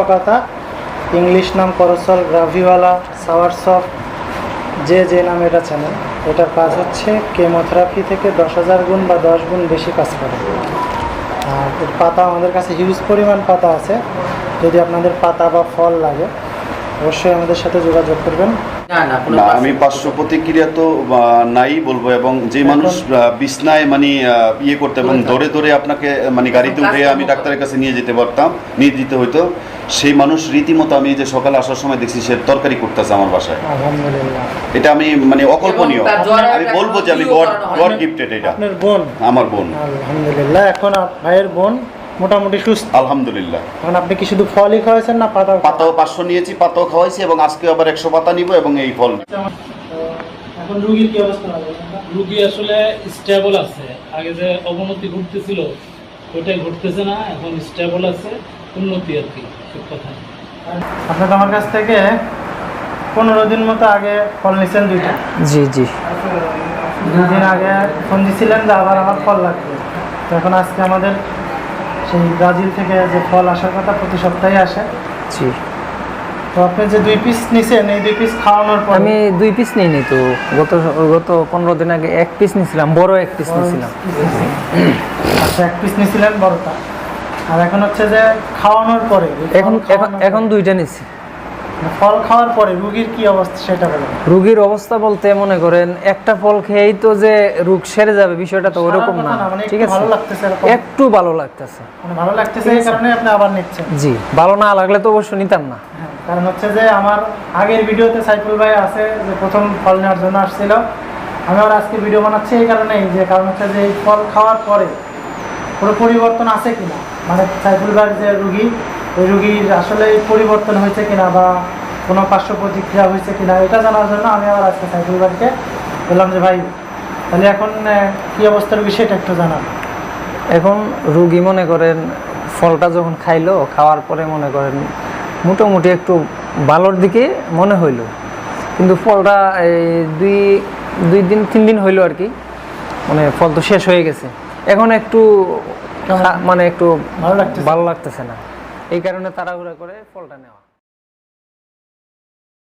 কথা ইংলিশ নাম করসল গ্রাভিওয়ালা সাওয়ারসফট যে নামে এটা চ্যানেল। এটার কাজ হচ্ছে কেমোথেরাপি থেকে 10,000 গুণ বা 10 গুণ বেশি কাজ করে। আর এর পাতা আমাদের কাছে হিউজ পরিমাণ পাতা আছে। যদি আপনাদের পাতা বা ফল লাগে অবশ্যই আমাদের সাথে যোগাযোগ করবেন। না, আমি পার্শ্ব প্রতিক্রিয়া তো নাই বলবো, এবং যে মানুষ বিছনায় মানে ইয়ে করতে এবং ধরে ধরে আপনাকে মানে গাড়িতে উঠে আমি ডাক্তারের কাছে নিয়ে যেতে হইতো, সেই মানুষ রীতিমতো আমি যে সকালে আসার সময় দেখছি সে তরকারি করতেছে আমার বাসায়। আলহামদুলিল্লাহ, এটা আমি মানে অকল্পনীয়। আমি বলবো যে আমি গড গিফটেড। এটা আপনার বোন? আমার বোন। আলহামদুলিল্লাহ, এখন ভাইয়ের বোন মোটামুটি সুস্থ আলহামদুলিল্লাহ। এখন আপনি কি শুধু ফলই খাওয়াইছেন না পাতাও 500 নিয়েছি, পাতাও খাওয়াইছি, এবং আজকে আবার 100 পাতা নিব এবং এই ফল। এখন রোগীর কি অবস্থা? রোগী আসলে স্টেবল আছে। আগে যে অবনতি ঘটতেছিল ওইটাই ঘটতেছে না, এখন স্টেবল আছে, উন্নতি আর কি, সব কথা। আপনি তো আমার কাছ থেকে 15 দিন মতো আগে ফল নিয়েছেন দুইটা। জি জি, 2 দিন আগে ফোন দিয়েছিলেন যে আবার আমার ফল লাগবে। তো এখন আজকে আমাদের সেই ব্রাজিল থেকে যে ফল আসার কথা প্রতি সপ্তাহে আসে। জি, তো আপনি যে 2 পিস নিছেন, এই 2 পিস খাওয়ানোর পর আমি 2 পিস নিইনি তো, গত 15 দিন আগে 1 পিস নিছিলাম, বড় 1 পিস নিছিলাম। আচ্ছা, 1 পিস নিছিলেন বড়টা, আর এখন হচ্ছে যে খাওয়ানোর পরে এখন 2টা নিছি। ফল খাওয়ার পরে রোগীর কি অবস্থা সেটা বলেন। রোগীর অবস্থা বলতে মনে করেন একটা ফল খেয়েই তো যে রোগ সেরে যাবে বিষয়টা তো ওরকম না। ঠিক আছে, ভালো লাগতেছে, একটু ভালো লাগতেছে, মানে ভালো লাগতেছে এই কারণে আপনি আবার নিচ্ছেন। জি, ভালো না লাগলে তো অবশ্যই নিতাম না। কারণ হচ্ছে যে আমার আগের ভিডিওতে সাইফুল ভাই আছে যে প্রথম ফল নেওয়ার জন্য আসছিল। আমি আবার আজকে ভিডিও বানাচ্ছি এই কারণেই, যে কারণ হচ্ছে যে এই ফল খাওয়ার পরে কোনো পরিবর্তন আছে কিনা, মানে সাইফুল ভাইয়ের যে রুগী, ওই রুগীর আসলে পরিবর্তন হয়েছে কিনা বা কোনো পার্শ্ব প্রতিক্রিয়া হয়েছে কিনা, এটা জানার জন্য আমি আবার আজকে সাইফুল ভাইকে বললাম যে ভাই তাহলে এখন কী অবস্থার বিষয়টা একটু জানান। এখন রুগী মনে করেন ফলটা যখন খাইলো, খাওয়ার পরে মনে করেন মোটামুটি একটু ভালোর দিকে মনে হইলো, কিন্তু ফলটা এই 2-3 দিন হইলো আর কি, মানে ফল তো শেষ হয়ে গেছে। এখন একটু মানে একটু ভালো লাগতেছে না, এই কারণে তাড়াহুড়া করে ফলটা নেওয়া।